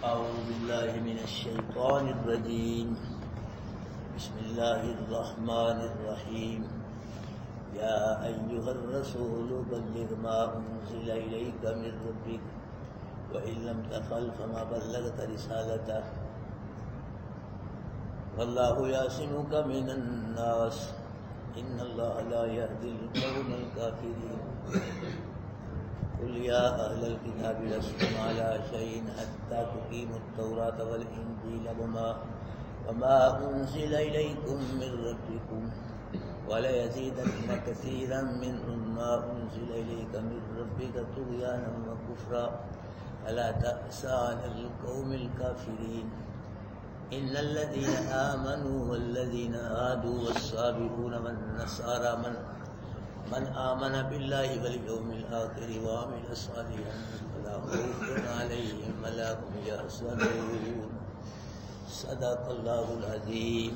أعوذ بالله من الشيطان الرجيم. بسم الله الرحمن الرحيم. يا أيها الرسول بلغ ما أنزل إليك من ربك وإن لم تفعل فما بلغت رسالته والله يعصمك من الناس إن الله لا يهدي القوم الكافرين. قل يا أهل الكتاب لستم على شيء حتى تقيموا التوراة والإنجيل وما أنزل إليكم من ربكم وليزيدن كثيرا منهم ما أنزل إليك من ربك طغيانا وكفرا فلا تأس على القوم الكافرين. إن الذين آمنوا والذين هادوا والصابئون والنصارى من آمن بالله واليوم الآخر وعمل صالحا فلا خوف عليهم ولا هم يحزنون. صدق اللہ العظیم.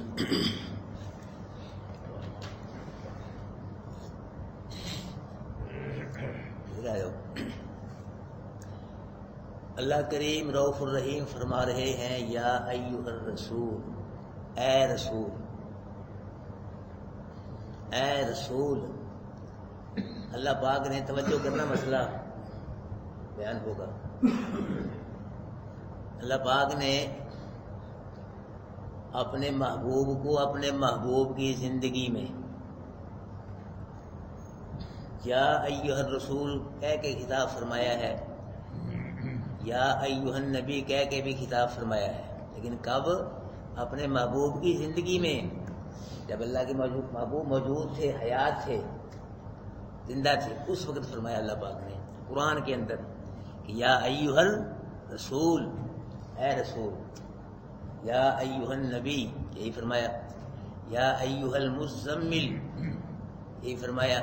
اللہ کریم رؤوف الرحیم فرما رہے ہیں یا ایھا الرسول، اے رسول، اے رسول. اللہ پاک نے توجہ کرنا مسئلہ بیان ہوگا. اللہ پاک نے اپنے محبوب کو اپنے محبوب کی زندگی میں یا ایھا الرسول کہہ کے خطاب فرمایا ہے، یا ایھا النبی کہہ کے بھی خطاب فرمایا ہے. لیکن کب؟ اپنے محبوب کی زندگی میں، جب اللہ کے محبوب موجود تھے، حیات تھے، زندہ تھے، اس وقت فرمایا اللہ پاک نے قرآن کے اندر کہ یا ایھا الرسول، اے رسول. یا ایھا النبی یہی فرمایا. یا ایھا المزمل یہی فرمایا.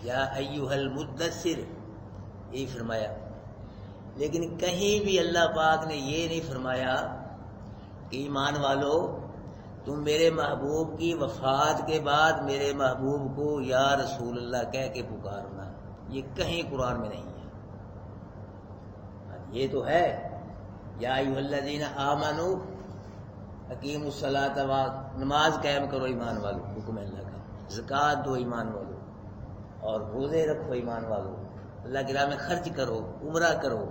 یا ایھا المدثر یہی فرمایا. لیکن کہیں بھی اللہ پاک نے یہ نہیں فرمایا کہ ایمان والو تم میرے محبوب کی وفات کے بعد میرے محبوب کو یا رسول اللہ کہہ کے پکارنا. یہ کہیں قرآن میں نہیں ہے. یہ تو ہے یا ایھا الذین آمنوا اقیموا الصلاۃ، نماز قائم کرو ایمان والو، حکم اللہ کا. زکوٰۃ دو ایمان والو، اور روزے رکھو ایمان والو. اللہ کی راہ میں خرچ کرو، عمرہ کرو،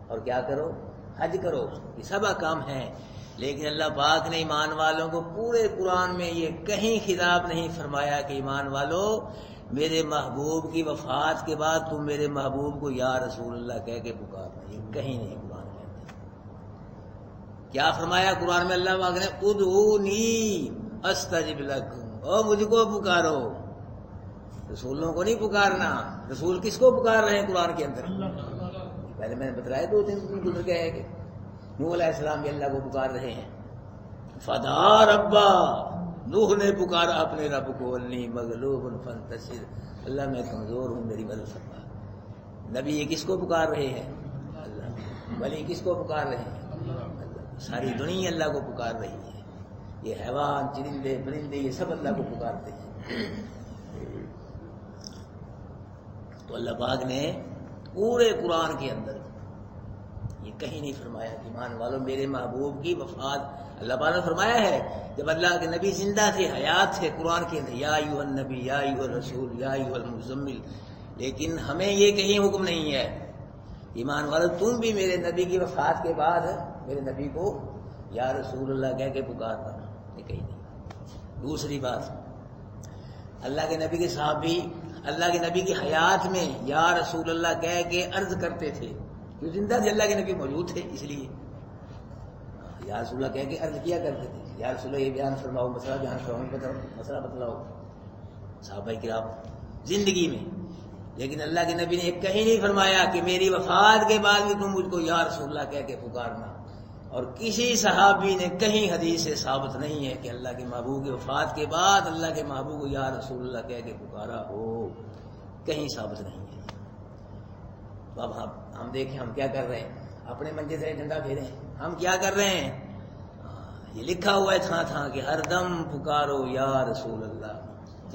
اور کیا کرو؟ حج کرو. یہ سب کام ہیں. لیکن اللہ پاک نے ایمان والوں کو پورے قرآن میں یہ کہیں خطاب نہیں فرمایا کہ ایمان والو میرے محبوب کی وفات کے بعد تم میرے محبوب کو یا رسول اللہ کہہ کے پکارنا. یہ کہیں نہیں قرآن کے اندر. کیا فرمایا قرآن میں اللہ پاک نے؟ ادعونی استجب لکم، او مجھ کو پکارو. رسولوں کو نہیں پکارنا. رسول کس کو پکار رہے ہیں قرآن کے اندر؟ پہلے میں نے بتلایا، دو تین گزر گئے ہیں کہ نوح علیہ السلام بھی اللہ کو پکار رہے ہیں. فدعا ربا، نوح نے پکارا اپنے رب کو. انی مغلوب فانتصر، اللہ میں کمزور ہوں میری مدد فرما. نبی یہ کس کو پکار رہے ہیں؟ اللہ. ولی کس کو پکار رہے ہیں؟ اللہ. ساری دنیا اللہ کو پکار رہی ہے. یہ حیوان، چرندے، پرندے، یہ سب اللہ کو پکارتے ہیں. تو اللہ پاک نے پورے قرآن کے اندر یہ کہیں نہیں فرمایا کہ ایمان والوں میرے محبوب کی وفات. اللہ پاک نے فرمایا ہے جب اللہ کے نبی زندہ تھے، حیات تھے، قرآن کے اندر یا ایھا النبی، یا ایھا الرسول، یا ایھا المزمل. لیکن ہمیں یہ کہیں حکم نہیں ہے ایمان والوں تم بھی میرے نبی کی وفات کے بعد میرے نبی کو یا رسول اللہ کہہ کے پکارنا. یہ کہیں نہیں. دوسری بات، اللہ کے نبی کے صحابی اللہ کے نبی کی حیات میں یا رسول اللہ کہہ کے عرض کرتے تھے. جو زندہ تھے، اللہ کے نبی موجود تھے، اس لیے یا رسول اللہ کہہ کے عرض کیا کرتے تھے. یا رسول اللہ یہ بیان فرماؤ، مسئلہ بیان فرماؤ، مسئلہ بتلاؤ. صحابہ کرام زندگی میں. لیکن اللہ کے نبی نے ایک کہیں نہیں فرمایا کہ میری وفات کے بعد بھی تم مجھ کو یا رسول اللہ کہہ کے پکارنا. اور کسی صحابی نے کہیں حدیث سے ثابت نہیں ہے کہ اللہ کے محبوب کی وفات کے بعد اللہ کے محبوب کو یا رسول اللہ کہہ کے پکارا ہو. کہیں ثابت نہیں ہے. تو اب ہم دیکھیں ہم کیا کر رہے ہیں. اپنے منجے سے ڈنڈا پھیریں. ہم کیا کر رہے ہیں؟ یہ لکھا ہوا ہے تھا کہ ہر دم پکارو یا رسول اللہ.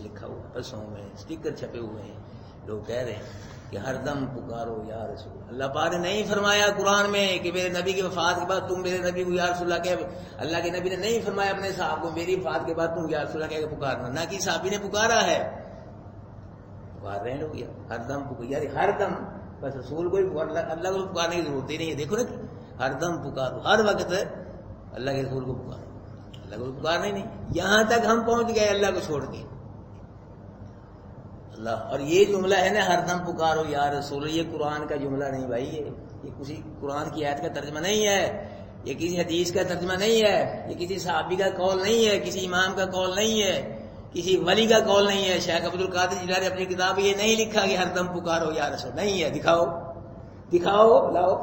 لکھا ہوا بسوں میں، اسٹیکر چھپے ہوئے ہیں. لوگ کہہ رہے ہیں کہ ہر دم پکارو یا رسول اللہ پاک نے نہیں فرمایا قرآن میں کہ میرے نبی کی وفات کے بعد تم میرے نبی کو یا رسول اللہ کہ اللہ کے نبی نے نہیں فرمایا اپنے صحابہ کو میری وفات کے بعد تم یا رسول اللہ کہہ کے پکارنا، نہ کہ صحابی نے پکارا ہے، پکار رہے ہیں لوگ یار ہر دم یار ہر دم، بس رسول کو اللہ کو پکارنے کی ضرورت ہی نہیں ہے. دیکھو نا ہر دم پکارو، ہر وقت اللہ کے رسول کو پکارو، اللہ کو پکارنا ہی نہیں. یہاں تک ہم پہنچ گئے اللہ کو چھوڑ کے اللہ. اور یہ جملہ ہے نا ہر دم پکارو یا رسول، یہ قرآن کا جملہ نہیں بھائی، یہ کسی قرآن کی آیت کا ترجمہ نہیں ہے، یہ کسی حدیث کا ترجمہ نہیں ہے، یہ کسی صحابی کا قول نہیں ہے، کسی امام کا قول نہیں ہے، کسی ولی کا قول نہیں ہے. شیخ عبد القادر جیلانی نے اپنی کتاب یہ نہیں لکھا کہ ہر دم پکارو یا رسول، نہیں ہے. دکھاؤ لاؤ.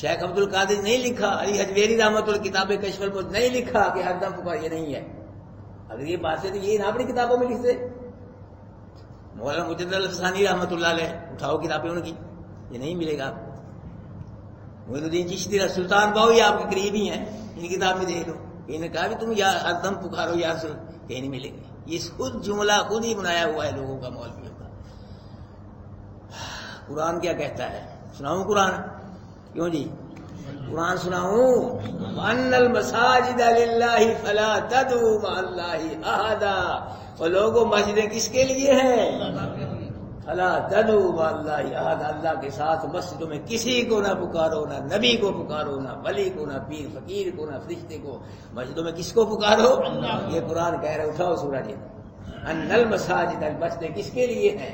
شیخ عبد القادر نہیں لکھا، علی حجویری رحمۃ اللہ کتاب کشف الموت نہیں لکھا کہ ہر دم پکار، یہ نہیں ہے. اگر یہ بات ہے تو یہ اپنی کتابوں میں لکھتے. مولانا مجد الفسانی رحمۃ اللہ علیہ اٹھاؤ کتابیں ان کی، یہ نہیں ملے گا. محی الدین چشتی سلطان باؤ یہ آپ کے قریب ہی ہیں، ان کتاب میں دیکھ لو. انہوں نے کہا بھی تم یا ہر دم پکارو یا رسول، کہیں نہیں ملے گا. یہ خود جملہ خود ہی بنایا ہوا ہے لوگوں کا، مولویوں کا. قرآن کیا کہتا ہے؟ سناؤں قرآن؟ کیوں جی قرآن سناؤں؟ وَأَنَّ الْمَسَاجِدَ لِلَّهِ فَلَا تَدْعُوا مَعَ اللَّهِ أَحَدًا. اور لوگوں مسجدیں کس کے لیے ہیں؟ فَلَا تَدْعُوا مَعَ اللَّهِ أَحَدًا. اللہ کے ساتھ مسجدوں میں کسی کو نہ پکارو، نہ نبی کو پکارو، نہ ولی کو، نہ پیر فقیر کو، نہ فرشتے کو. مسجدوں میں کس کو پکارو؟ یہ قرآن کہہ رہا ہے. اٹھاؤ سورہ جی. ان المساجد، مسجدیں کس کے لیے ہیں؟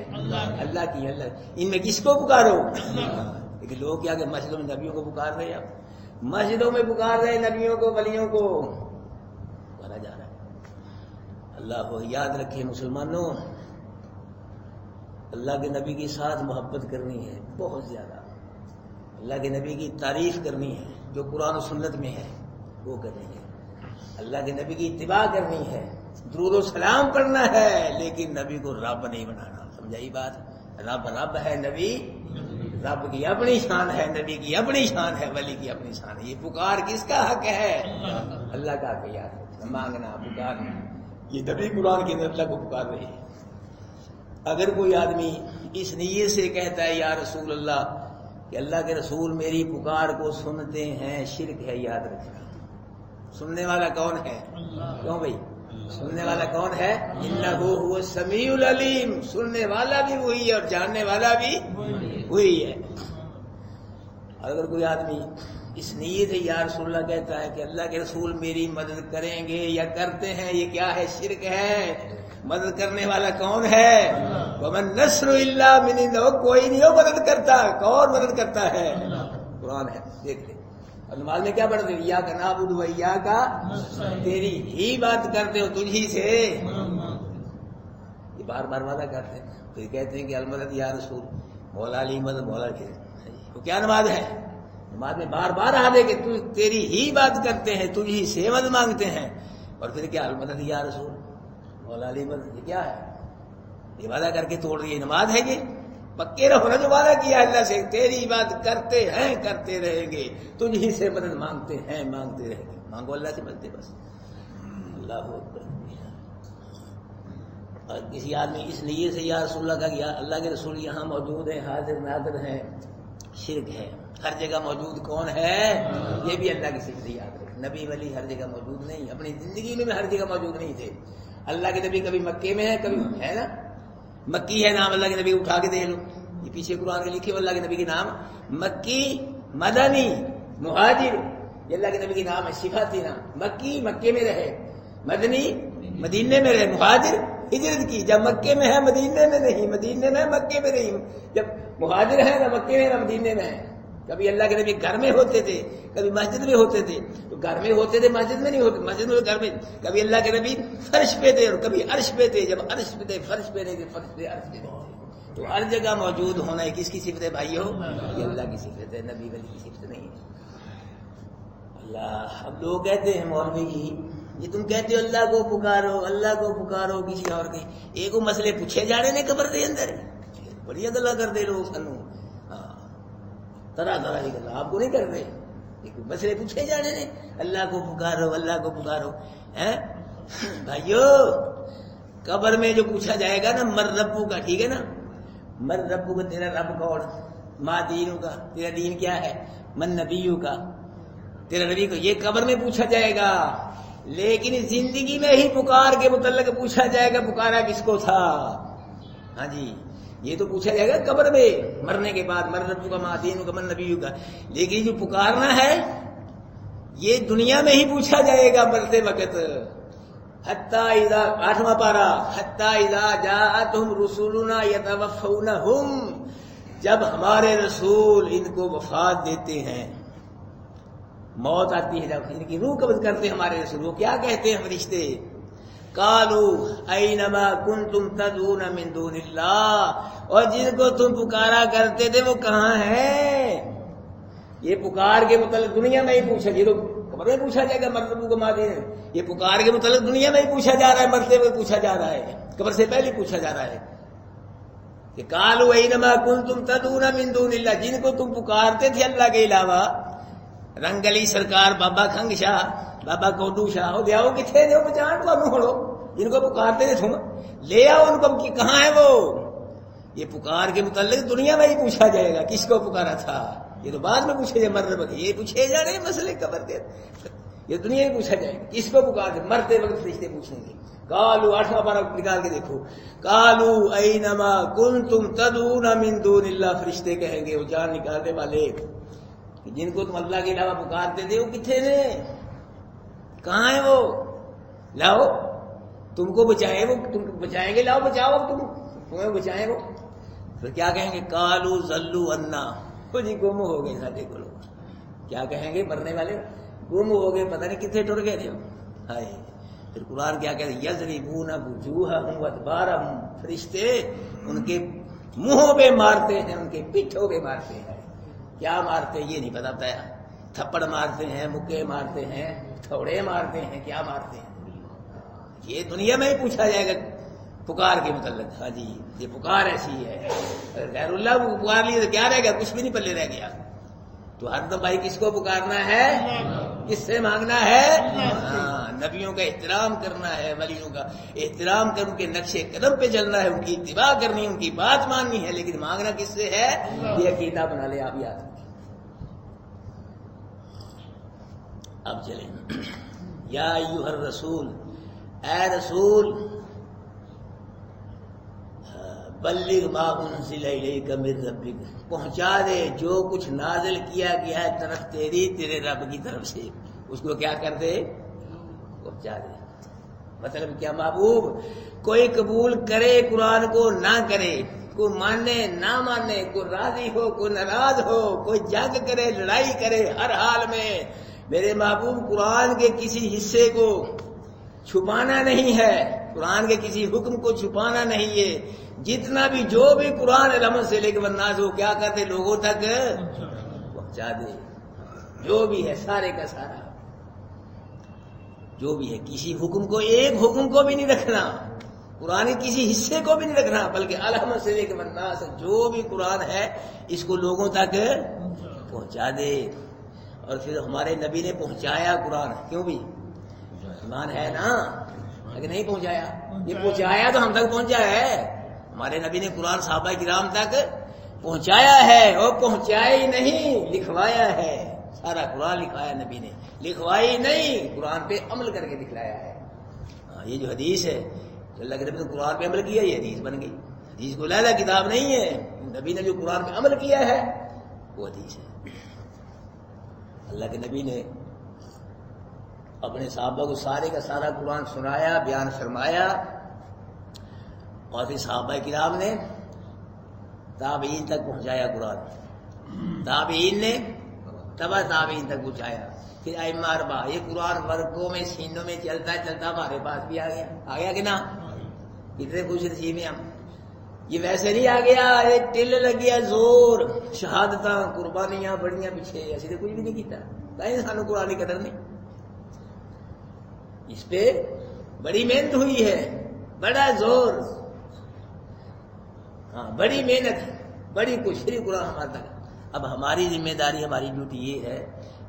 اللہ کی. اللہ ان میں کس کو پکارو؟ لیکن لوگ کیا کہ مسجدوں میں نبیوں کو پکار رہے ہیں، مسجدوں میں پکار رہے ہیں نبیوں کو، ولیوں کو پکارا جا رہا ہے. اللہ کو یاد رکھے مسلمانوں، اللہ کے نبی کے ساتھ محبت کرنی ہے بہت زیادہ. اللہ کے نبی کی تعریف کرنی ہے، جو قرآن و سنت میں ہے وہ کرنی ہے. اللہ کے نبی کی اتباع کرنی ہے، درود و سلام پڑھنا ہے، لیکن نبی کو رب نہیں بنانا. سمجھائی بات؟ رب ہے، نبی رب کی اپنی شان ہے، نبی کی اپنی شان ہے، ولی کی اپنی شان ہے. یہ پکار کس کا حق ہے؟ اللہ کا حق ہے. یار مانگنا، پکارنا، یہ نبی قرآن کے اندر اللہ کو پکار رہے ہیں. اگر کوئی آدمی اس نیت سے کہتا ہے یا رسول اللہ کہ اللہ کے رسول میری پکار کو سنتے ہیں، شرک ہے. یاد رکھنا سننے والا کون ہے؟ کیوں بھائی سننے والا کون ہے؟ انہ هو السمیع العلیم. سننے والا بھی وہی ہے اور جاننے والا بھی وہی ہے. اگر کوئی آدمی اس نیت سے یا رسول اللہ کہتا ہے کہ اللہ کے رسول میری مدد کریں گے یا کرتے ہیں، یہ کیا ہے؟ شرک ہے. مدد کرنے والا کون ہے؟ وَمَن نَّصْرُ إِلَّا مِنْ عِندِهِ. کوئی نہیں ہو مدد کرتا. کون مدد کرتا ہے؟ قرآن ہے. دیکھ لیں. اور نماز میں کیا پڑھتے ہو؟ ایاک نعبد و ایاک، تیری ہی بات کرتے ہو، تجھ ہی سے. یہ بار بار وعدہ کرتے ہیں. تو یہ کہتے ہیں کہ المدد یا رسول، مولا علی مدد، مولا کے. وہ کیا نماز ہے؟ نماز میں بار بار آ دے کہ تیری ہی بات کرتے ہیں، تجھ ہی سے مدد مانگتے ہیں. اور پھر کیا المدد یا رسول، مولا علی مدد. یہ کیا ہے؟ یہ وعدہ کر کے توڑ رہی ہے نماز ہے. یہ پکے رہو نا، جو وعدہ کیا اللہ سے، تیری بات کرتے ہیں، کرتے رہیں گے، تجھ ہی سے مدد مانگتے ہیں، مانگتے رہیں گے. مانگو اللہ سے ملتے بس. اللہ اکبر. اور کسی آدمی اس لیے سے یا رسول اللہ کا کہ اللہ کے رسول یہاں موجود ہیں، حاضر ناظر ہیں، شرک ہے. ہر جگہ موجود کون ہے؟ یہ بھی اللہ کی صفت یاد رکھے. نبی ولی ہر جگہ موجود نہیں، اپنی زندگی میں ہر جگہ موجود نہیں تھے. اللہ کے نبی کبھی مکے میں ہے، کبھی ہے نا مکی ہے نام اللہ کے نبی. اٹھا کے دیکھ لو، یہ پیچھے قرآن کے لکھے اللہ کے نبی کے نام مکی، مدنی، مہاجر. یہ اللہ کے نبی کے نام ہے، صفاتی نام. مکی مکے میں رہے، مدنی مدینے میں رہے، مہاجر ہجرت کی. جب مکے میں ہے مدینے میں نہیں، مدینے میں مکے میں نہیں. جب مہاجر ہے نہ مکے میں نہ مدینے میں ہے. کبھی اللہ کے نبی گھر میں ہوتے تھے، کبھی مسجد میں ہوتے تھے. تو گھر میں ہوتے تھے، مسجد میں نہیں ہوتے، مسجد میں گھر میں. کبھی اللہ کے نبی فرش پہ تھے اور کبھی عرش پہ تھے. جب عرش پہ تھے فرش پہ نہیں تھے، فرش پہ عرش پہ تھے. تو ہر جگہ موجود ہونا ہے کس کی صفت ہے بھائیو؟ یہ اللہ کی صفت ہے، نبی ولی کی صفت نہیں ہے. اللہ. اب لوگ کہتے ہیں مولوی جی یہ تم کہتے ہو اللہ کو پکارو، اللہ کو پکارو کسی اور کے. ایک وہ مسئلے پوچھے جا رہے ہیں قبر دے اندر، بڑی گلا کر دے لوگ سنو. طرح طرح کی گلا آپ کو نہیں کر رہے، مسئلے پوچھے جا رہے ہیں اللہ کو پکارو، اللہ کو پکارو. بھائیو قبر میں جو پوچھا جائے گا نا، مر ربو کا، ٹھیک ہے نا، من ربک تیرا رب کون، ما دینک تیرا دین کیا ہے، من نبیک تیرا نبی کو، یہ قبر میں پوچھا جائے گا. لیکن زندگی میں ہی پکار کے متعلق پوچھا جائے گا پکارا کس کو تھا. ہاں جی یہ تو پوچھا جائے گا قبر میں مرنے کے بعد، من ربک ما دینک من نبیک. لیکن جو پکارنا ہے یہ دنیا میں ہی پوچھا جائے گا مرتے وقت. حتیٰ اذا 8واں پارہ، حتیٰ اذا جاءتہم رسولنا یتوفونہم، جب ہمارے رسول ان کو وفات دیتے ہیں، موت آتی ہے، جب ان کی روح قبض کرتے ہیں ہمارے رسول، وہ کیا کہتے ہیں فرشتے، قالوا اینما کنتم تدعون من دون اللہ، اور جن کو تم پکارا کرتے تھے وہ کہاں ہیں. یہ پکار کے متعلق دنیا میں ہی پوچھا، یہ تو قبر میں پوچھا جائے گا مرتبہ کو مادین، یہ پکار کے متعلق دنیا میں ہی پوچھا جا رہا ہے، مرتے ہوئے پوچھا جا رہا ہے، قبر سے پہلے پوچھا جا رہا ہے کہ قالوا اینما کنتم تدعون من دون اللہ، جن کو تم پکارتے تھے اللہ کے علاوہ، رنگلی سرکار، بابا کھنگ شاہ، بابا کوڈو شاہ، لے آؤ کتنے دے پہچان کو ہڑو، جن کو پکارتے تھے تم لے آؤ ان کو، کہاں ہے وہ. یہ پکار کے متعلق دنیا میں ہی پوچھا جائے گا کس کو پکارا تھا، یہ تو بعد میں پوچھے جائے مرنے وقت، یہ پوچھے جا رہے مسئلے قبر کے، یہ دنیا میں پوچھا جائے گا کس کو پکارتے، مرتے وقت فرشتے پوچھیں گے. قالوا 8واں پارہ نکال کے دیکھو، قالوا اینما کنتم تدعون من دون اللہ، فرشتے کہیں گے وہ جان نکالنے والے جن کو تم اللہ کے علاوہ پکارتے تھے وہ کتنے تھے، کہاں ہیں وہ، لاؤ تم کو بچائیں، وہ تم کو بچائیں گے، لاؤ بچاؤ تمہیں بچائیں وہ. پھر کیا کہیں گے، قالوا ضلوا عنا، وہ جی گم ہو گئے سارے کو لوگ. کیا کہیں گے مرنے والے، گم ہو گئے، پتہ نہیں کتنے ٹر گئے تھے. ہائے پھر قرآن کیا کہتے ہیں، یضربون وجوہہم وادبارہم، فرشتے ان کے منہوں پہ مارتے ہیں، ان کے پیٹھوں پہ مارتے ہیں. کیا مارتے ہیں یہ نہیں پتا بتایا، تھپڑ مارتے ہیں، مکے مارتے ہیں، تھوڑے مارتے ہیں، کیا مارتے ہیں، یہ دنیا میں ہی پوچھا جائے گا پکار کے متعلق. ہاں جی یہ پکار ایسی ہے، غیر اللہ کو پکار لیے تو کیا رہ گیا، کچھ بھی نہیں پلے رہ گیا. تو ہر دم بھائی کس کو پکارنا ہے، کس سے مانگنا ہے، نبیوں کا احترام کرنا ہے، ولیوں کا احترام کر ان کے نقش قدم پہ چلنا ہے، ان کی اتباع کرنی ہے، ان کی بات ماننی ہے. لیکن مانگنا کس سے ہے، یہ عقیدہ بنا لے آپ یاد. اب چلیں، یا ایھا الرسول، اے رسول، بلغ ما انزل الیک من ربک، پہنچا دے جو کچھ نازل کیا گیا ہے طرف تیرے رب کی طرف سے، اس کو کیا کر دے، پہنچا دے. مطلب کیا، محبوب کوئی قبول کرے قرآن کو نہ کرے، کوئی مانے نہ مانے، کوئی راضی ہو کوئی ناراض ہو، کوئی جنگ کرے لڑائی کرے، ہر حال میں میرے محبوب قرآن کے کسی حصے کو چھپانا نہیں ہے، قرآن کے کسی حکم کو چھپانا نہیں ہے. جتنا بھی جو بھی قرآن رحمت سے لے کے والناس ہو، کیا کرتے لوگوں تک پہنچا دے، جو بھی ہے سارے کا سارا، جو بھی ہے کسی حکم کو، ایک حکم کو بھی نہیں رکھنا، قرآن کے کسی حصے کو بھی نہیں رکھنا، بلکہ الحمد سے لے کے والناس جو بھی قرآن ہے اس کو لوگوں تک پہنچا دے. اور پھر ہمارے نبی نے پہنچایا قرآن، کیوں بھی ایمان ہے نا، اگر نہیں پہنچایا، یہ پہنچایا تو ہم تک پہنچا ہے. ہمارے نبی نے قرآن صحابہ کرام تک پہنچایا ہے، اور پہنچایا ہی نہیں لکھوایا ہے. سارا قرآن لکھوایا نبی نے، لکھوائی نہیں، قرآن پہ عمل کر کے دکھلایا ہے. یہ جو حدیث ہے اللہ کے نبی نے قرآن پہ عمل کیا، یہ حدیث بن گئی. حدیث کو علیحدہ کتاب نہیں ہے، نبی نے جو قرآن پہ عمل کیا ہے وہ حدیث ہے. اللہ کے نبی نے اپنے صحابہ کو سارے کا سارا قرآن سنایا، بیان فرمایا، اور پھر صحابہ کرام نے تابعین تک پہنچایا قرآن، تابعین نے تبع تابعین تک پہنچایا، پھر ائمہ اربعہ. یہ قرآن ورقوں میں سینوں میں چلتا چلتا ہمارے پاس بھی آ گیا کہ نہ، کتنے خوش نصیب ہیں ہم. یہ ویسے نہیں آ گیا ایک ٹل لگ گیا زور، شہادتاں قربانیاں بڑیاں پیچھے، ایسے تو کچھ بھی نہیں کیتا، کہیں سانو قرآن کی قدر نہیں. اس پہ بڑی محنت ہوئی ہے، بڑا زور، ہاں بڑی محنت، بڑی کوشش قرآن ہمارے تک. اب ہماری ذمہ داری، ہماری ڈیوٹی یہ ہے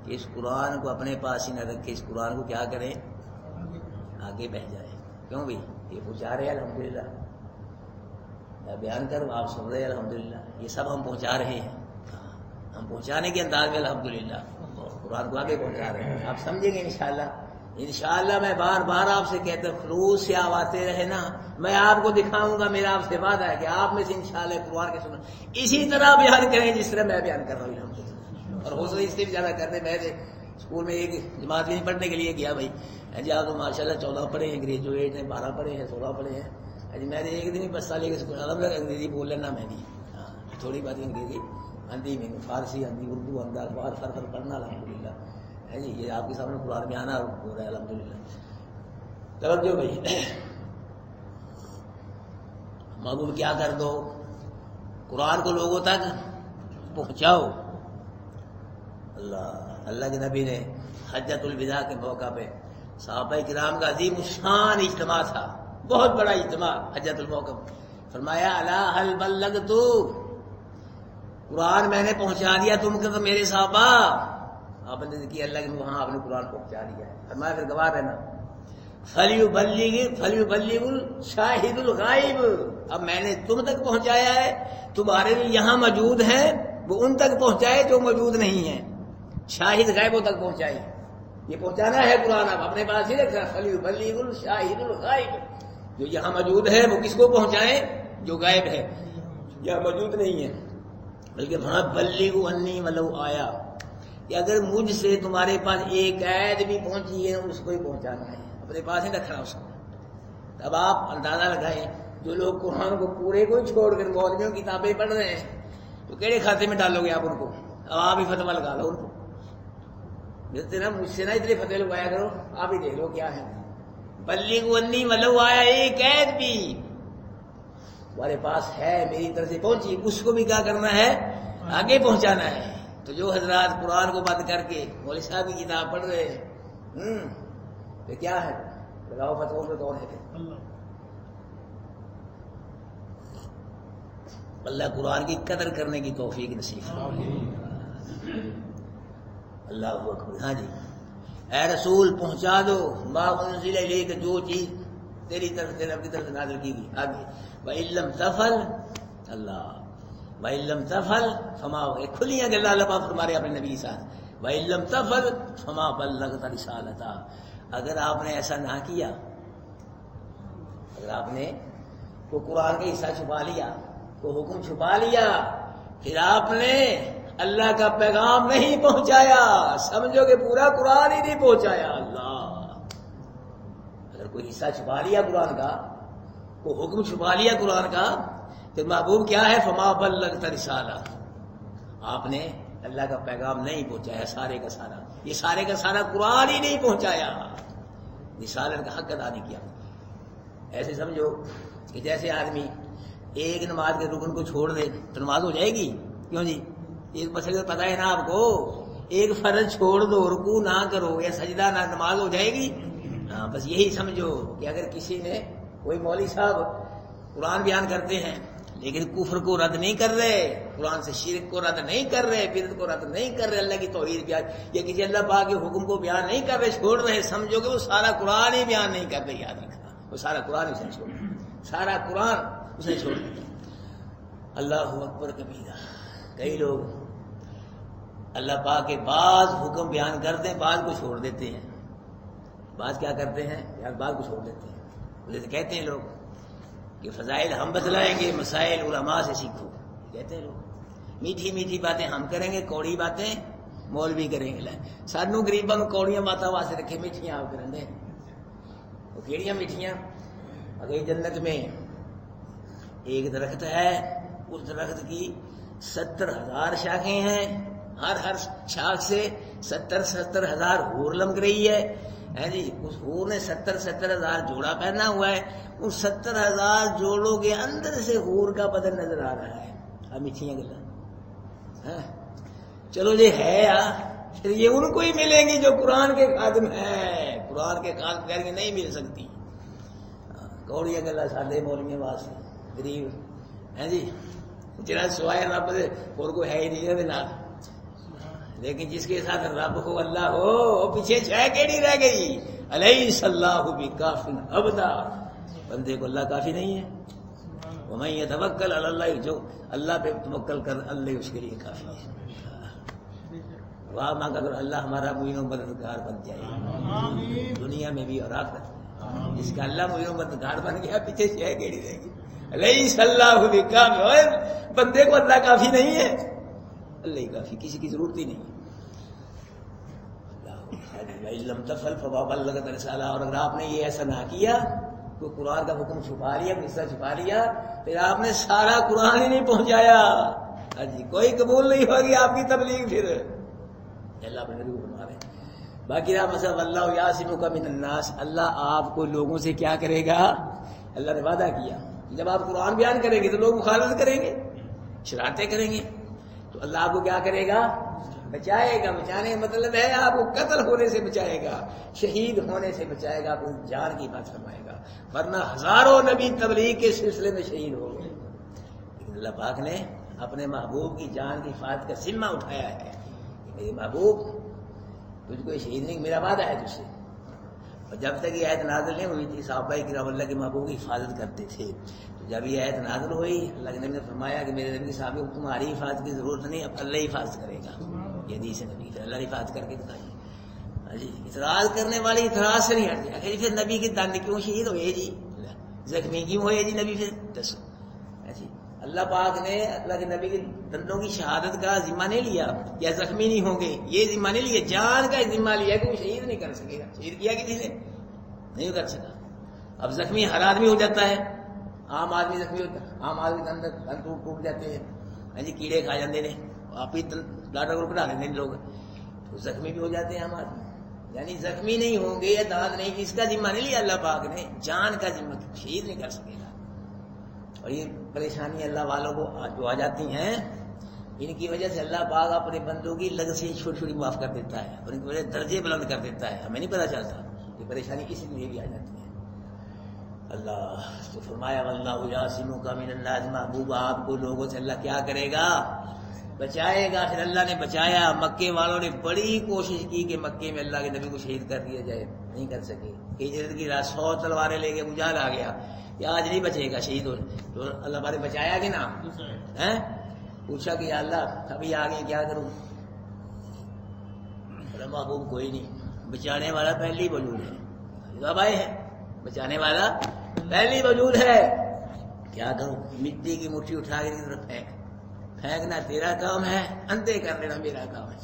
کہ اس قرآن کو اپنے پاس ہی نہ رکھے، اس قرآن کو کیا کریں، آگے بڑھ جائے. کیوں بھی یہ پہنچا رہے الحمدللہ، میں بیان کروں آپ سن رہے ہیں الحمدللہ. یہ سب ہم پہنچا رہے ہیں, ہم پہنچانے کے انداز میں الحمدللہ قرآن کو آگے پہنچا رہے ہیں. آپ سمجھیں گے انشاءاللہ. انشاءاللہ میں بار بار آپ سے کہتا ہوں خلوص سے آپ آتے رہے نا, میں آپ کو دکھاؤں گا. میرا آپ سے وعدہ ہے کہ آپ میں سے انشاءاللہ قرآن کے سننا اسی طرح بیان کریں جس طرح میں بیان کر رہا ہوں الحمدللہ. اور ہو سکے اس سے بھی زیادہ کرنے. میں اسکول میں ایک جماعت نہیں پڑھنے کے لیے گیا بھائی جی, آپ تو ماشاءاللہ 14 پڑھے ہیں, گریجویٹ ہیں, 12 پڑھے ہیں, 16 پڑھے ہیں. میں نے ایک دن ہی 5 سال کے اسکول الگ انگریزی بول لینا میں بھی تھوڑی بات انگریزی آندھی میں فارسی آندھی اردو آندھا اخبار فر پڑھنا الحمدللہ ہے جی. یہ آپ کے سامنے قرآن میں آنا ہو رہا ہے الحمدللہ. توجہ بھائی, محبوب کیا کر دو, قرآن کو لوگوں تک پہنچاؤ. اللہ کے نبی نے حجۃ الوداع کے موقع پہ صحابہ کرام کا عظیم الشان اجتماع تھا, بہت بڑا اجتماع حجۃ الموقع. فرمایا الا هل بلغت, قرآن میں نے پہنچا دیا تم کو تو میرے صحابہ. آپ نے کہ اللہ کے وہاں آپ نے قرآن پہنچا دیا ہے. فرمایا پھر گواہ رہنا. فلیبلغ الشاہد الغائب, اب میں نے تم تک پہنچایا ہے, تمہارے لیے یہاں موجود ہیں وہ ان تک پہنچائے جو موجود نہیں ہیں. شاہد غائبوں تک پہنچائے, یہ پہنچانا ہے قرآن. آپ اپنے پاس ہی رکھا فلیبلغ الشاہد الغائب, جو یہاں موجود ہے وہ کس کو پہنچائے, جو غائب ہے یا موجود نہیں ہے. بلکہ بلغوا انی ولو آیا, کہ اگر مجھ سے تمہارے پاس ایک آیت بھی پہنچی ہے اس کو ہی پہنچانا ہے, اپنے پاس ہی رکھنا اس کو. اب آپ اندازہ لگائیں جو لوگ قرآن کو پورے کو چھوڑ کر مولویوں کی کتابیں پڑھ رہے ہیں تو کیڑے کھاتے میں ڈالو گے آپ ان کو. اب آپ ہی فتویٰ لگا لو ان کو, جتنے نا مجھ سے نا اتنے فتوے لگوایا کرو, آپ ہی دیکھ لو کیا ہے. بلغوا انی ولو آیا, ایک آیت بھی تمہارے پاس ہے میری طرف سے پہنچی, اس کو بھی کیا کرنا ہے, آگے پہنچانا ہے. تو جو حضرات قرآن کو بند کر کے مولوی صاحب کی کتاب پڑھ رہے ہیں تو کیا ہے, لگاؤ فتووں میں کون ہے. اللہ قرآن کی قدر کرنے کی توفیق نصیب فرمائے. اللہ اکبر. ہاں جی, اے رسول پہنچا دو ما انزل الیک, جو چیز تیری طرف سے رب کی طرف سے نازل کی گئی. آگے وَإِن لَّمْ تَفْعَلْ, اللہ وَإِن لَّمْ تَفْعَلْ فَمَا, کھلیاں گلا اللہ پاک فرما رہے اپنے نبی کے ساتھ, وَإِن لَّمْ تَفْعَلْ فَمَا بَلَّغْتَ رِسَالَتَهُ, اگر آپ نے ایسا نہ کیا, اگر آپ نے کوئی قرآن کا حصہ چھپا لیا, کوئی حکم چھپا لیا, پھر آپ نے اللہ کا پیغام نہیں پہنچایا, سمجھو کہ پورا قرآن ہی نہیں پہنچایا. اللہ, اگر کوئی حصہ چھپا لیا قرآن کا, کوئی حکم چھپا لیا قرآن کا, پھر محبوب کیا ہے, فما بلغت رسالہ, آپ نے اللہ کا پیغام نہیں پہنچایا سارے کا سارا. یہ سارے کا سارا قرآن ہی نہیں پہنچایا, رسالت کا حق ادا نہیں کیا. ایسے سمجھو کہ جیسے آدمی ایک نماز کے رکن کو چھوڑ دے تو نماز ہو جائے گی. کیوں جی, ایک مسئلہ پتہ ہے نا آپ کو, ایک فرض چھوڑ دو, رکوع نہ کرو یا سجدہ نہ, نماز ہو جائے گی. ہاں, بس یہی سمجھو کہ اگر کسی نے, کوئی مولوی صاحب قرآن بیان کرتے ہیں لیکن کفر کو رد نہیں کر رہے, قرآن سے شرک کو رد نہیں کر رہے, بدعت کو رد نہیں کر رہے, اللہ کی توحید بیان یا کسی اللہ پاک کے حکم کو بیان نہیں کر رہے, چھوڑ رہے, سمجھو کہ وہ سارا قرآن ہی بیان نہیں کر رہے. یاد رکھنا, وہ سارا قرآن اس نے چھوڑ دیا, سارا قرآن اس نے چھوڑ دیا. اللہ اکبر کبیرہ. کئی لوگ اللہ پاک کے بعض حکم بیان کرتے ہیں, بعض کو چھوڑ دیتے ہیں. بعض کیا کرتے ہیں یار, بعض کو چھوڑ دیتے ہیں. جیسے کہتے ہیں لوگ کہ فضائل ہم بتلائیں گے, مسائل علماء سے سیکھو. کہتے ہیں لوگ میٹھی میٹھی باتیں ہم کریں گے, کوڑی باتیں مولوی کریں گے. سانو غریباں میں کوڑیاں باتیں واسطے رکھے, میٹھیاں آپ کریں گے. وہ کیڑیاں میٹھیاں, اگر جنت میں ایک درخت ہے, اس درخت کی 70,000 شاخیں ہیں, ہر شاخ سے 70,000 حور لمک رہی ہے. جی, اس حور نے 70,000 جوڑا پہنا ہوا ہے. ان 70,000 جوڑوں کے اندر سے حور کا بدن نظر آ رہا ہے. اب میٹھیاں گلا, چلو یہ ہے پھر یہ ان کو ہی ملیں گی جو قرآن کے خادم ہیں. قرآن کے خادم کر کے نہیں مل سکتی. کوڑیاں گلا سادے مولویاں واسطے غریب ہیں جی, جنہیں سوائے رب سے اور کوئی ہے ہی نہیں ہے. لیکن جس کے ساتھ رب ہو, اللہ ہو, وہ پیچھے چھائے کیڑی رہ گئی. الیس اللہ بکاف عبدا, بندے کو اللہ کافی نہیں ہے. ومن یتوکل علی اللہ، جو اللہ پہ توکل کر اللہ اس کے لیے کافی ہے. دعا مانگا کرو اللہ ہمارا معین و مددگار بن جائے دنیا میں بھی اور آخرت میں. جس کا اللہ معین و مددگار بن گیا پیچھے سے گیڑی رہے گی. لیس اللہ بکافٍ، بندے کو اللہ کافی نہیں ہے، اللہ ہی کافی، کسی کی ضرورت ہی نہیں. لم تفعل فما بلغت رسالہ، اور اگر آپ نے یہ ایسا نہ کیا تو قرآن کا حکم چھپا لیا، قصہ چھپا لیا، پھر آپ نے سارا قرآن ہی نہیں پہنچایا. جی کوئی قبول نہیں ہوگی آپ کی تبلیغ. پھر اللہ اپنے نبی کو فرما رہے ہیں باقی رہا مسئلہ واللہ یعصمک من الناس، اللہ آپ کو لوگوں سے کیا کرے گا؟ اللہ نے وعدہ کیا جب آپ قرآن بیان کریں گے تو لوگ مخالفت کریں گے، شرارتیں کریں گے، تو اللہ آپ کو کیا کرے گا؟ بچائے گا. بچانے کا مطلب ہے آپ کو قتل ہونے سے بچائے گا، شہید ہونے سے بچائے گا، آپ کو جان کی بات فرمائے گا. ورنہ ہزاروں نبی تبلیغ کے سلسلے میں شہید ہو گئے، لیکن اللہ پاک نے اپنے محبوب کی جان کی حفاظت کا ذمہ اٹھایا ہے. میرے محبوب تجھ کو شہید نہیں، میرا وعدہ ہے تجھ سے. اور جب تک یہ آیت نازل نہیں ہوئی تھی صحابہ کرام اللہ کے محبوب کی حفاظت کرتے تھے. تو جب یہ آیت نازل ہوئی اللہ کے نبی نے فرمایا کہ میرے نبی صاحب کو تمہاری حفاظت کی ضرورت نہیں، اب اللہ حفاظت کرے گا. یہ حدیث نبی پھر اللہ حفاظت کر کے بتائیے. جی اعتراض کرنے والے اعتراض سے نہیں ہٹتے. پھر نبی کے دند کیوں شہید ہوئے جی؟ زخمی کیوں ہوئے جی نبی؟ پھر دسو. اللہ پاک نے اللہ کے نبی کے دندوں کی شہادت کا ذمہ نہیں لیا یا زخمی نہیں ہوں گے، یہ ذمہ نہیں لیا، جان کا ذمہ لیا کہ وہ شہید نہیں کر سکے گا. شہید کیا کسی نے نہیں کر سکا. اب زخمی ہر آدمی ہو جاتا ہے، عام آدمی زخمی ہوتا ہے، عام آدمی کے اندر دند ٹوٹ جاتے ہیں، جی کیڑے کھا جاتے ہیں، آپ ہی ڈاکٹر کو بنا لیتے ہیں لوگ، تو زخمی بھی ہو جاتے ہیں عام آدمی. یعنی زخمی نہیں ہوں گے یا دانت نہیں، اس کا ذمہ نہیں لیا اللہ پاک نے، جان کا ذمہ، شہید نہیں کر سکے گا. اور یہ پریشانی اللہ والوں کو جو آ جاتی ہیں ان کی وجہ سے اللہ پاک اپنے بندوں کی لگ سے چھوٹی چھوٹی معاف کر دیتا ہے اور ان کی وجہ سے درجے بلند کر دیتا ہے، ہمیں نہیں پتہ چلتا. یہ پریشانی اس لیے بھی آ جاتی ہے. اللہ تو فرمایا واللہ یعصمک من الناس، محبوب آپ کو لوگوں سے اللہ کیا کرے گا؟ بچائے گا. پھر اللہ نے بچایا. مکے والوں نے بڑی کوشش کی کہ مکے میں اللہ کے نبی کو شہید کر دیا جائے، نہیں کر سکے. ہجرت کی رات 100 تلواریں لے کے مجال آ گیا کہ آج نہیں بچے گا شہید ہو. تو اللہ پاک نے بچایا کہ نا؟ پوچھا کہ یا اللہ ابھی آگے کیا کروں؟ محبوب کوئی نہیں، بچانے والا پہلی وجود ہے. جواب آئے ہیں بچانے والا پہلی وجود ہے. کیا کروں؟ مٹی کی مٹھی اٹھا کے طرف پھینکنا تیرا کام ہے، اندھے کر دینا میرا کام ہے.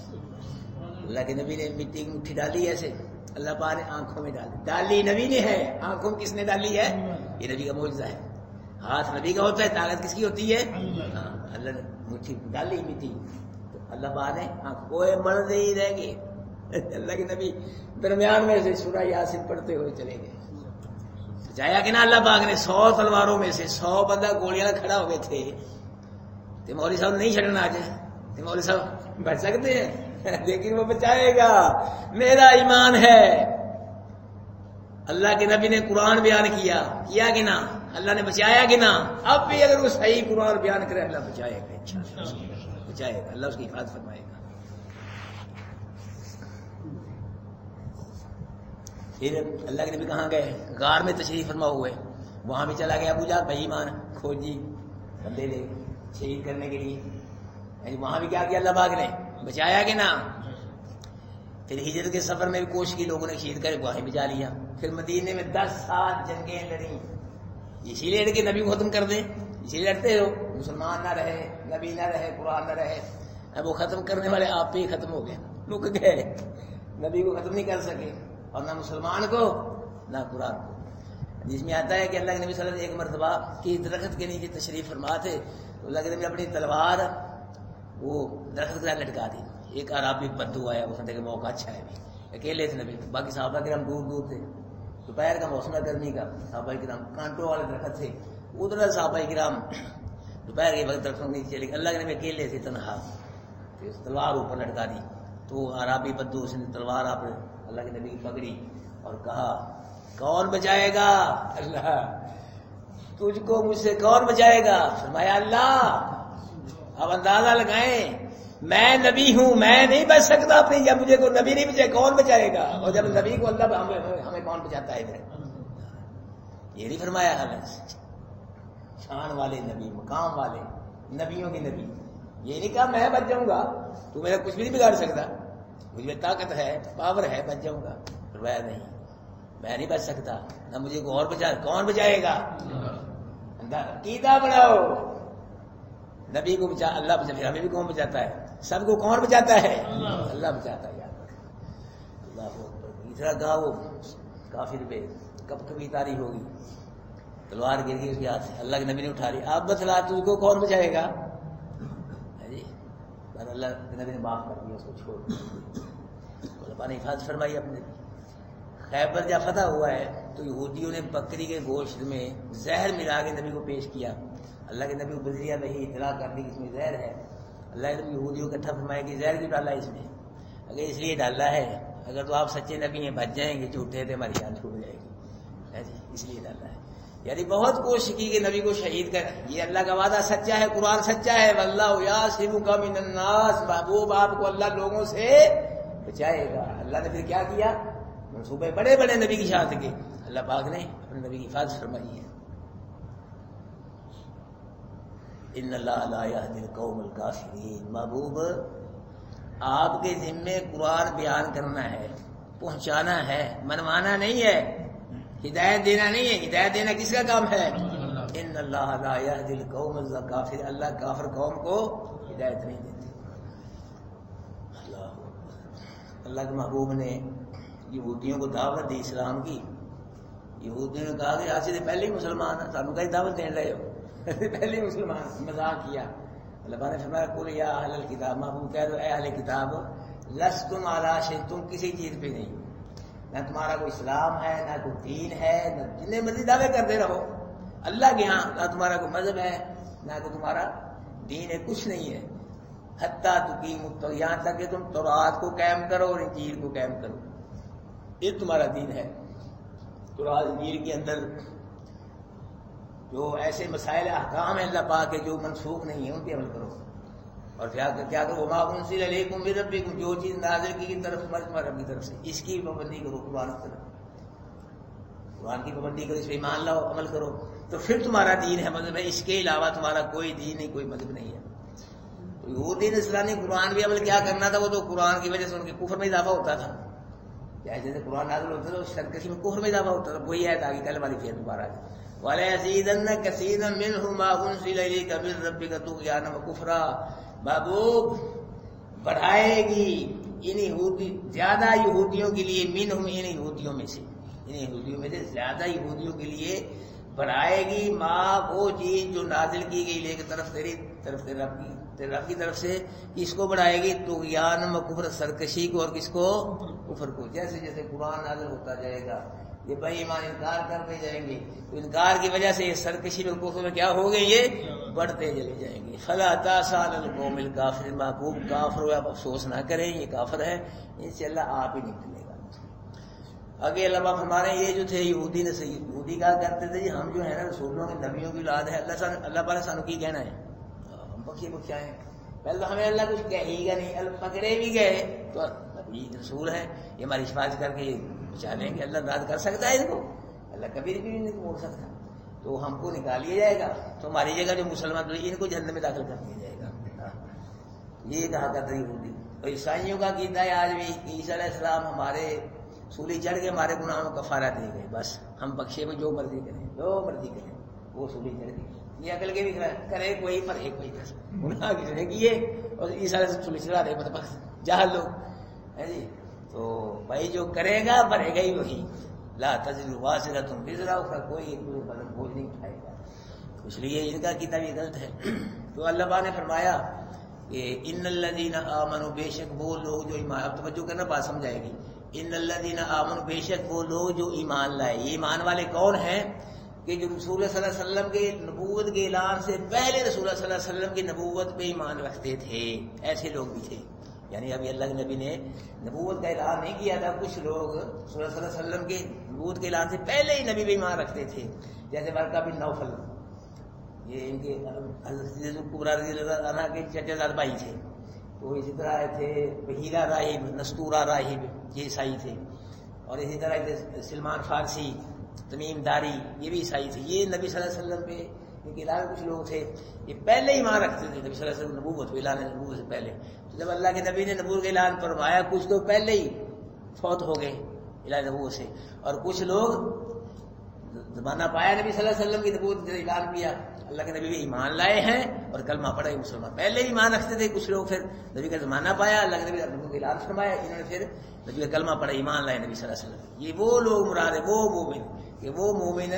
اللہ کے نبی نے مٹی کی مٹھی ڈالی ایسے، اللہ پاک نے آنکھوں میں ڈالی نبی نے ہے. آنکھوں کس نے ڈالی ہے؟ یہ نبی کا معجزہ ہے. ہاتھ نبی کا ہوتا ہے، طاقت کس کی ہوتی ہے؟ اللہ نے مٹھی ڈالی مٹی تو اللہ پاک نے کوئی مرد نہیں رہ گئے. اللہ کے نبی درمیان میں سے سورہ یاسین پڑھتے ہوئے چلے گئے. بچایا کہ نا اللہ پاک نے. 100 تلواروں میں سے 100 بندہ گولیاں کھڑا ہو گئے تھے. تو مولوی صاحب نہیں چھڑنا آج، تو مولوی صاحب بچ سکتے ہیں لیکن وہ بچائے گا. میرا ایمان ہے. اللہ کے نبی نے قرآن بیان کیا کہ نا؟ اللہ نے بچایا کہ نا؟ اب بھی اگر وہ صحیح قرآن بیان کرے اللہ بچائے گا، بچائے گا. اللہ اس کی حفاظت فرمائے گا. پھر اللہ کے نبی کہاں گئے؟ غار میں تشریف فرما ہوئے. وہاں بھی چلا گیا ابو جہل بھائی مان کھوجی بندے لے شہید کرنے کے لیے. وہاں بھی کیا اللہ پاک نے بچایا کہ نا؟ پھر ہجرت کے سفر میں بھی کوشش کی لوگوں نے شہید کر وہیں بچا لیا. پھر مدینے میں 10 سال جنگیں لڑیں، اسی لیے کہ نبی کو ختم کر دیں. اسی لیے لڑتے ہو مسلمان نہ رہے، نبی نہ رہے، قرآن نہ رہے. اب وہ ختم کرنے والے آپ پہ ہی ختم ہو گئے، رک گئے. نبی کو ختم نہیں کر سکے اور نہ مسلمان کو نہ قرآن کو. جس میں آتا ہے کہ اللہ کے نبی صلی اللہ علیہ وسلم ایک مرتبہ کی درخت کے نیچے تشریف فرما تھے تو اللہ کے نبی اپنی تلوار وہ درخت کے ساتھ لٹکا دی. ایک عربی بدو آیا، اس نے دیکھا موقع اچھا ہے، اکیلے تھے نبی، باقی صحابہ کرام دور دور تھے. دوپہر کا موسم ہے گرمی کا، صحابہ کرام کانٹوں والے درخت تھے، ادھر صحابہ کرام دوپہر کے وقت درختوں کے نیچے چلے گئے. اللہ کے نبی اکیلے تھے تنہا، پھر تلوار اوپر لٹکا دی. تو عربی بدو اس نے تلوار آپ اللہ کے نبی کی پکڑی اور کہا کون بچائے گا؟ اللہ. تجھ کو مجھ سے کون بچائے گا؟ فرمایا اللہ. اب اندازہ لگائیں، میں نبی ہوں، میں نہیں بچ سکتا اپنی، جب مجھے کوئی نبی نہیں بچائے کون بچائے گا؟ اور جب نبی کو اللہ ہمیں کون بچاتا ہے؟ ادھر یہ نہیں فرمایا. شان والے نبی، مقام والے نبیوں کے نبی. یہ نہیں کہا میں بچ جاؤں گا، تو میرا کچھ بھی نہیں بگاڑ سکتا، مجھ میں طاقت ہے، پاور ہے، بچ جاؤں گا. فرمایا نہیں، میں نہیں بچ سکتا، نہ مجھے کوئی اور کون بچائے گا؟ عقیدہ بناؤ، نبی کو بچا اللہ بچا، پھر ہمیں بھی کون بچاتا ہے؟ سب کو کون بچاتا ہے؟ اللہ بچاتا ہے. یاد رکھ. اللہ اکبر. تیسرا کہا وہ کافر پہ کب کبھی تاری ہوگی، تلوار گر گئی اس کے ہاتھ سے، اللہ کے نبی نے اٹھا لی. آپ بتلا تجھ کو کون بچائے گا؟ پر اللہ کے نبی نے معاف کر دیا، اس کو چھوڑ دیا. اللہ نے حفاظت فرمائی اپنے. خیبر جب فتح ہوا ہے تو یہودیوں نے بکری کے گوشت میں زہر ملا کے نبی کو پیش کیا. اللہ کے نبی کو بذریعہ وحی اطلاع کر دی کہ اس میں زہر ہے. اللہ نے یہودیوں کو اکٹھا فرمایا کہ زہر کیوں ڈالا اس میں؟ اگر اس لیے ڈالا ہے اگر تو آپ سچے نبی ہیں بچ جائیں گے، جھوٹے تھے ہماری جان چھوٹ جائے گی، اس لیے ڈالا ہے. یعنی بہت کوشش کی کہ نبی کو شہید کر. یہ اللہ کا وعدہ سچا ہے، قرآن سچا ہے. واللہ یعصمک من الناس، محبوب آپ کو اللہ لوگوں سے بچائے گا. اللہ نے پھر کیا کیا؟ منصوبے بڑے بڑے نبی کی شان کے اللہ پاک نے اپنے نبی کی حفاظت فرمائی ہے. ان اللہ لا یہدی القوم الکافرین. محبوب آپ کے ذمے قرآن بیان کرنا ہے، پہنچانا ہے، منوانا نہیں ہے، ہدایت دینا نہیں ہے. ہدایت دینا کس کا کام ہے؟ ان اللہ لا یہدی القوم الکافرین. اللہ کافر قوم کو ہدایت نہیں دیتے. اللہ کے محبوب نے یہودیوں کو دعوت دی اسلام کی. یہودیوں نے کہا کہ آج سے پہلے ہی مسلمان ہیں، سانو کہیں دعوت دین رہے ہو، پہلے ہی مسلمان. مذاق کیا. اللہ نے فرمایا قل یا اہل الکتاب، محبوب کہہ دو اے اہل کتاب، لستم علی شیء، تم کسی چیز پہ نہیں، نہ تمہارا کوئی اسلام ہے، نہ کوئی دین ہے، نہ جتنے مرضی دعوے کرتے رہو اللہ کے ہاں، نہ تمہارا کوئی مذہب ہے، نہ کوئی تمہارا دین ہے، کچھ نہیں ہے. حتیٰ تقیموا، یہاں تک کہ تم تورات کو قائم کرو اور انجیل کو قائم کرو، یہ تمہارا دین ہے. تورات انجیل کے اندر جو ایسے مسائل احکام ہیں اللہ پاک کے جو منسوخ نہیں ہیں ان پہ عمل کرو. اور کیا کرو؟ وما انزل الیکم من ربکم، جو چیز نازل کی طرف تمہارے رب کی طرف سے، اس کی پابندی کرو. قرآن کی طرف، قرآن کی پابندی کرو، اس پہ ایمان لاؤ، عمل کرو، تو پھر تمہارا دین ہے، مذہب ہے. اس کے علاوہ تمہارا کوئی دین نہیں، کوئی مذہب نہیں ہے. یہودی نصرانی قرآن بھی عمل کیا کرنا تھا، وہ تو قرآن کی وجہ سے ان کے کفر میں اضافہ ہوتا تھا. جیسے قرآن نازل ہوتا تھا اس سرکشی میں کفر میں اضافہ ہوتا تھا. وہی ہے تاکہ کل والی پھر دوبارہ وَلَيَزِيدَنَّ كَثِيرًا مِّنْهُم مَّا أُنزِلَ إِلَيْكَ مِن رَّبِّكَ طُغْيَانًا وَكُفْرًا. محبوب بڑھائے گی ان یہودی، زیادہ یہودیوں کے لیے، منہم، ان یہودیوں میں سے، ان یہودیوں میں سے زیادہ یہودیوں کے لیے بڑھائے گی ماں وہ چیز جو نازل کی گئی لے کے طرف تیری طرف تیرے رب کی طرف سے. کس کو بڑھائے گی؟ طغیان و کفر، سرکشی کو، اور کس کو؟ کفر کو. جیسے جیسے قرآن نازل ہوتا جائے گا یہ بے ایمان انکار کرتے جائیں گے، تو انکار کی وجہ سے یہ سرکشی میں کفر میں کیا ہو گئے؟ یہ بڑھتے چلے جائیں گے. فلا تاسى على القوم الكافرين. محبوب کافر ہو آپ افسوس نہ کریں، یہ کافر ہے، ان سے اللہ آپ ہی نکلے گا. آگے علماء فرما رہے ہیں یہ جو تھے یہودی نے، یہودی کہا کرتے تھے جی ہم جو ہے نا رسولوں کے نبیوں کی اولاد ہے، اللہ پاک سانو کی کہنا ہے، ہم بخشے بخشائے ہیں. پہلے تو ہمیں اللہ کچھ کہے گا نہیں، اللہ پکڑے بھی گئے تو نبی رسول ہے، یہ ہماری حفاظت کر کے بچا لیں گے. اللہ رد کر سکتا ہے ان کو؟ اللہ کبھی بھی نہیں موڑ سکتا. تو ہم کو نکال لیا جائے گا، تو ہماری جگہ جو مسلمان تو ان کو جہنم میں داخل کر دیا جائے گا. یہ کہا کرتے یہودی. اور عیسائیوں کا عقیدہ ہے آج بھی کہ عیسیٰ علیہ السلام ہمارے سولی چڑھ کے ہمارے گناہوں کا کفارہ دے گئے، بس ہم بخشے میں جو مرضی کریں، جو مرضی کریں. وہ سولی چڑھ گئی. یہ عقل کے بھی کرے کوئی پڑھے کوئی بس گناہ کس نے کیے اور عیسیٰ علیہ السلام سولی چڑھا دے، بس جہل لوگ ہے جی. تو بھائی جو کرے گا بھرے گا ہی وہی. لا تزر وازرۃ وزر اخرى، کوئی ایک دوسرے پر بوجھ نہیں اٹھائے گا. اس لیے ان کا عقیدہ بھی غلط ہے. تو اللہ پاک نے فرمایا کہ ان الذین آمنوا، بے شک وہ لوگ جو ایمان، اب توجہ کرنا بات سمجھائے گی. ان الذین آمنوا، بے شک وہ لوگ جو ایمان لائے. یہ ایمان والے کون ہیں؟ کہ جو رسول صلی اللہ علیہ وسلم کے نبوت کے اعلان سے پہلے رسول صلی اللہ علیہ وسلم کی نبوت پہ ایمان رکھتے تھے. ایسے لوگ بھی تھے. یعنی ابھی اللہ کے نبی نے نبوت کا اعلان نہیں کیا تھا، کچھ لوگ صلی اللہ علیہ وسلم کے نبوت کے اعلان سے پہلے ہی نبی پہ ایمان رکھتے تھے. جیسے ورقہ بن نوفل، یہ ان کے حضرت کبریٰ رضی اللہ عنہ کے چچا زاد بھائی تھے. تو اسی طرح تھے بحیرہ راہب، نستورہ راہب، یہ عیسائی تھے. اور اسی طرح سلمان فارسی، تمیم داری، یہ بھی عیسائی تھے. یہ نبی صلی اللہ علیہ وسلم پہ ان کے علاوہ کچھ لوگ تھے یہ پہلے ایمان رکھتے تھے نبی صلی اللہ علیہ وسلم نبوت اعلان نبوت سے پہلے. تو جب اللہ کے نبی نے نبوت کا اعلان فرمایا کچھ تو پہلے ہی فوت ہو گئے اعلان نبوت سے، اور کچھ لوگ زمانہ پایا نبی صلی اللہ علیہ وسلم کی نبوت کا اعلان کیا، اللہ کے نبی بھی ایمان لائے ہیں اور کلمہ پڑھا ہے مسلمان. پہلے ہی ایمان رکھتے تھے کچھ لوگ، پھر نبی کا زمانہ پایا، اللہ کے نبی کا نبوت کا اعلان فرمایا، انہوں نے پھر نبی کا کلمہ پڑھا، ایمان لائے نبی صلی اللہ علیہ وسلم. یہ وہ لوگ مراد ہے، وہ مومن، کہ وہ مومن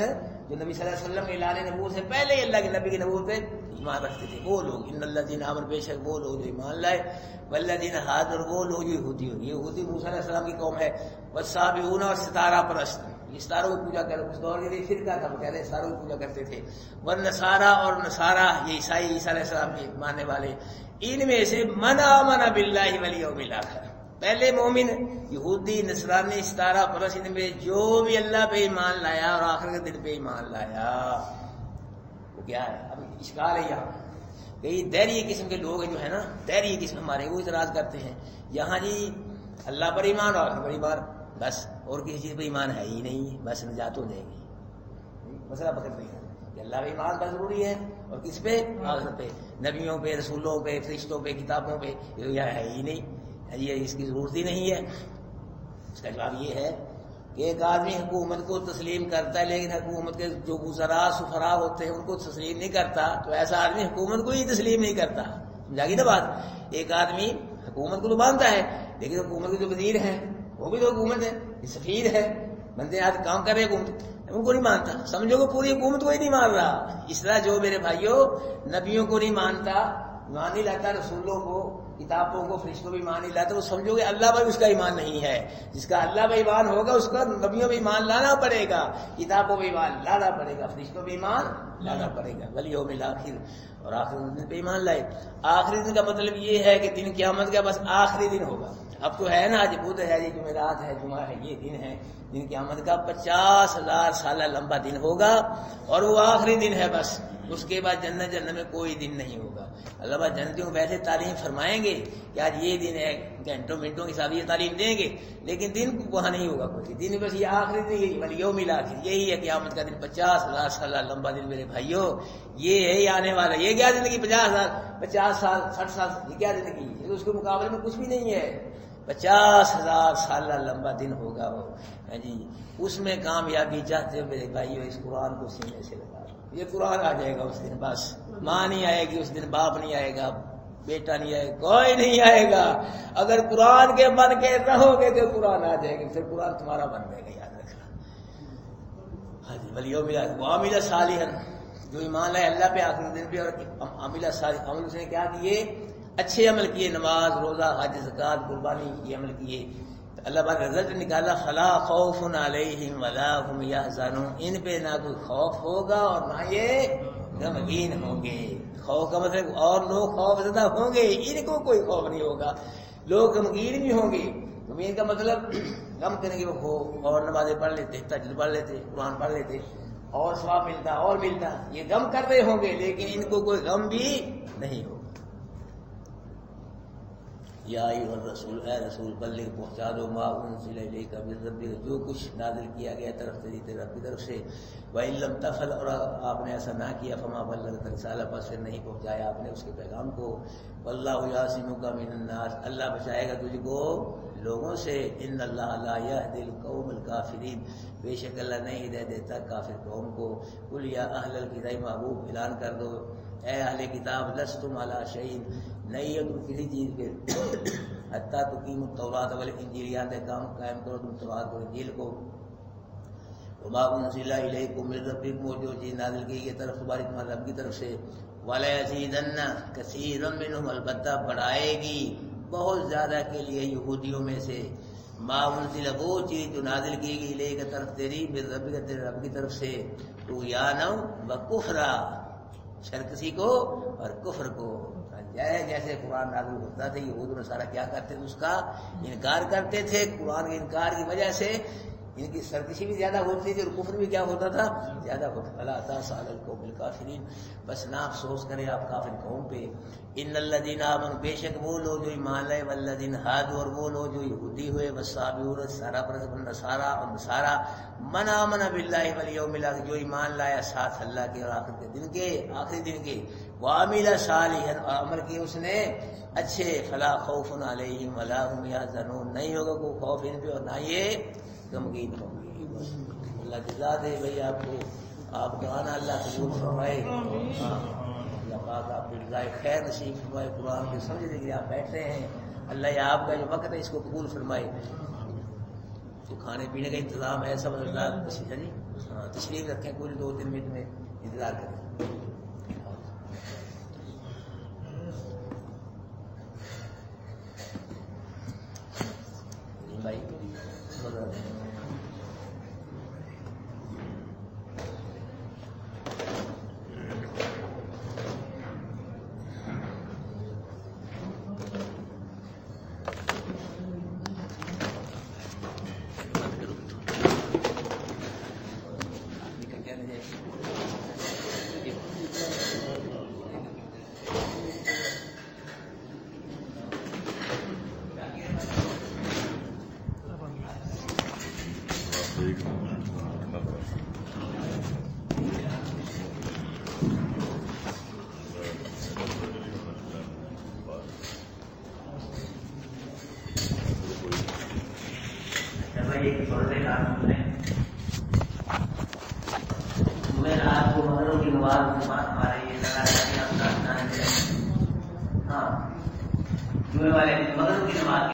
جو نبی صلی اللہ علیہ وسلم کے اعلان نبوت سے پہلے ہی اللہ کے نبی کی نبوت پہ ایمان رکھتے تھے، وہ لوگ. ان الذین آمنوا، بے شک وہ لوگ جو ایمان لائے، والذین ہادوا، وہ لوگ جو یہودی موسیٰ علیہ السلام کی قوم ہے، والسابئون، اور ستارہ پرست، ستاروں کی پوجا کرتے، اس دور کے لیے فرقہ تھا، وہ کہتے ہیں ستاروں کی پوجا کرتے تھے. والنصارى، اور نصارہ یہ عیسائی، عیسیٰ علیہ السلام کے ماننے والے. ان میں سے من آمن باللہ والیوم الآخر، پہلے مومن یہودی نصرانی ستارہ پرست، ان میں جو بھی اللہ پہ ایمان لایا اور آخر کے دن پہ ایمان لایا. وہ کیا ہے؟ اب اشکال ہے یہاں، کئی دہری قسم کے لوگ ہیں جو ہے نا، دہری قسم ہمارے، وہ اعتراض کرتے ہیں یہاں جی اللہ پر ایمان اور آخر پر ایمان، بس اور کسی چیز پہ ایمان ہے ہی نہیں، بس نجات ہو جائے گی. مسئلہ پکڑ نہیں ہے کہ اللہ پہ ایمان کا ضروری ہے، اور کس پہ؟ آخر پہ، نبیوں پہ، رسولوں پہ، فرشتوں پہ، کتابوں پہ، یہ ہے ہی نہیں، یہ اس کی ضرورت ہی نہیں ہے. اس کا جواب یہ ہے کہ ایک آدمی حکومت کو تسلیم کرتا ہے لیکن حکومت کے جو وزراء سفراء ہوتے ہیں ان کو تسلیم نہیں کرتا، تو ایسا آدمی حکومت کو ہی تسلیم نہیں کرتا. سمجھا گی نا بات؟ ایک آدمی حکومت کو تو مانتا ہے لیکن حکومت کے جو وزیر ہیں وہ بھی تو حکومت ہے، سفیر ہے، بندے آج کام کر رہے حکومت، ان کو نہیں مانتا. سمجھو کہ پوری حکومت کو ہی نہیں مان رہا. اس طرح جو میرے بھائیوں نبیوں کو نہیں مانتا، مان نہیں لاتا، رسولوں کو، کتابوں کو، فرشتوں بھی ایمان نہیں لاتا، وہ سمجھو کہ اللہ پر اس کا ایمان نہیں ہے. جس کا اللہ پر ایمان ہوگا اس کا نبیوں پہ ایمان لانا پڑے گا، کتابوں پہ ایمان لانا پڑے گا، فرشتوں پہ ایمان لانا پڑے گا، والیوم الآخر، اور آخری دن پہ ایمان لائے. آخری دن کا مطلب یہ ہے کہ دن قیامت کا بس آخری دن ہوگا. اب تو ہے نا، آج بدھ ہے، یہ جمعرات ہے، جمعہ ہے، یہ دن ہے دن قیامت کا. 50,000 سالہ لمبا دن ہوگا اور وہ آخری دن ہے بس. اس کے بعد جنت میں کوئی دن نہیں ہوگا. اللہ بات جنتیوں کو ویسے تعلیم فرمائیں گے کہ آج یہ دن ہے، گھنٹوں منٹوں کے ساتھ یہ تعلیم دیں گے، لیکن دن وہاں نہیں ہوگا کوئی دن، بس یہ آخری دن والیوم الآخر، یہی ہے قیامت کا دن. 50,000 سالہ لمبا دن میرے بھائیوں، یہ ہے ہی آنے والا. یہ کیا زندگی 50 سال 60 سال، یہ کیا زندگی ہے؟ اس کے مقابلے میں کچھ بھی نہیں ہے. 50,000 سالہ لمبا دن ہوگا وہ جی. اس میں کامیابی چاہتے ہو میرے بھائیو، اس قرآن کو سینے سے لگا. یہ قرآن آ جائے گا اس دن، بس ماں نہیں آئے گی اس دن، باپ نہیں آئے گا، بیٹا نہیں آئے گا، کوئی نہیں آئے گا. اگر قرآن کے بن کے رہو گے تو قرآن آ جائے گا، پھر قرآن تمہارا بن جائے گا، یاد رکھنا. ہاں جی، والیوم الآخر. وعمل صالحا، جو ایمان لائے اللہ پہ آخری دن پہ، اور عمل صالح، عمل اس نے کیا کیے؟ اچھے عمل کیے، نماز، روزہ، حج، زکات، قربانی، یہ عمل کیے. اللہ پاک رزلٹ نکالا، فلا خوف علیہم ولا هم یحزنون، ان پہ نہ کوئی خوف ہوگا اور نہ یہ غمگین ہوں گے. خوف کا مطلب اور لوگ خوف زدہ ہوں گے، ان کو کوئی خوف نہیں ہوگا. لوگ غمگین بھی ہوں گے. غمگین کا مطلب غم کرنے کے ہو، اور نمازیں پڑھ لیتے، تہجد پڑھ لیتے، قرآن پڑھ لیتے، اور ثواب ملتا اور ملتا، یہ غم کر رہے ہوں گے لیکن ان کو کوئی غم بھی نہیں ہوگا. یا ایھا الرسول، اے رسول، بلغ پہنچا دو ما انزل الیک من ربک، جو کچھ نازل کیا گیا طرف تیری رب کی طرف سے. وان لم تفعل، اور آپ نے ایسا نہ کیا، فما بلغت رسالہ، پس پھر نہیں پہنچایا آپ نے اس کے پیغام کو. واللہ یعصمک من الناس، اللہ بچائے گا تجھ کو لوگوں سے. ان اللہ لا یہدی القوم الکافرین، بے شک اللہ نہیں ہدایت دیتا کافر قوم کو. قل یا اہل الکتاب، محبوب اعلان کر دو اے اہل کتاب، لستم علی شیء، نہیں ہے تم کسی چیز پہ، حتیٰ تقیموا التوراۃ والانجیل، یہاں تک کام قائم کرو تم تورات اور انجیل کو. وما انزل الیکم من ربکم، جو چیز نازل کی گئی طرف تمہاری تمہارے رب کی طرف سے. ولیزیدن کثیرا منہم، البتہ بڑھائے گی بہت زیادہ کے لیے یہودیوں میں سے. ما انزل، وہ چیز جو نازل کی گئی الیک طرف تیری، من ربک، تیرے رب کی طرف سے. طغیانا وکفرا، شرکسی کو اور کفر کو. جیسے قرآن نازل ہوتا تھا، یہود و نصارہ کیا کرتے تھے؟ اس کا انکار کرتے تھے. قرآن کے انکار کی وجہ سے ان کی سرکشی بھی زیادہ ہوتی تھی اور کفر بھی کیا ہوتا تھا زیادہ ہوتا تھا. اللہ تعالیٰ علی القوم الکافرین، بس نہ افسوس کرے آپ کافر قوم پہ. ان الذین آمنوا، بے شک وہ لوگ جو ایمان لائے، والذین ہادوا، اور وہ لوگ جو یہودی ہوئے، والصابئون سارا پرست والنصارى اور نصارى، من آمن باللہ والیوم الآخر، جو ایمان لایا ساتھ اللہ کے اور آخری دن کے، وعمل صالحا، اور عمل کیے اس نے اچھے، فلا خوف علیہم ولا هم یحزنون، نہیں ہوگا کوئی خوف ان پہ اور نہ یہ غمگین ہوں گے. اللہ جزا دے بھائی آپ کو، آپ کا آنا اللہ قبول فرمائے. اللہ پاک آپ کو جزائے خیر نصیب فرمائے. قرآن کے سمجھنے کے لیے آپ بیٹھ رہے ہیں، اللہ یہ آپ کا جو وقت ہے اس کو قبول فرمائے. تو کھانے پینے کا انتظام ہے سب، اللہ تشریف رکھیں، کچھ 2-3 منٹ میں انتظار کریں. بھائی میں رات کو مغرب کی نماز ہمارے یہ ہاں جمعے والے مغرب کی نماز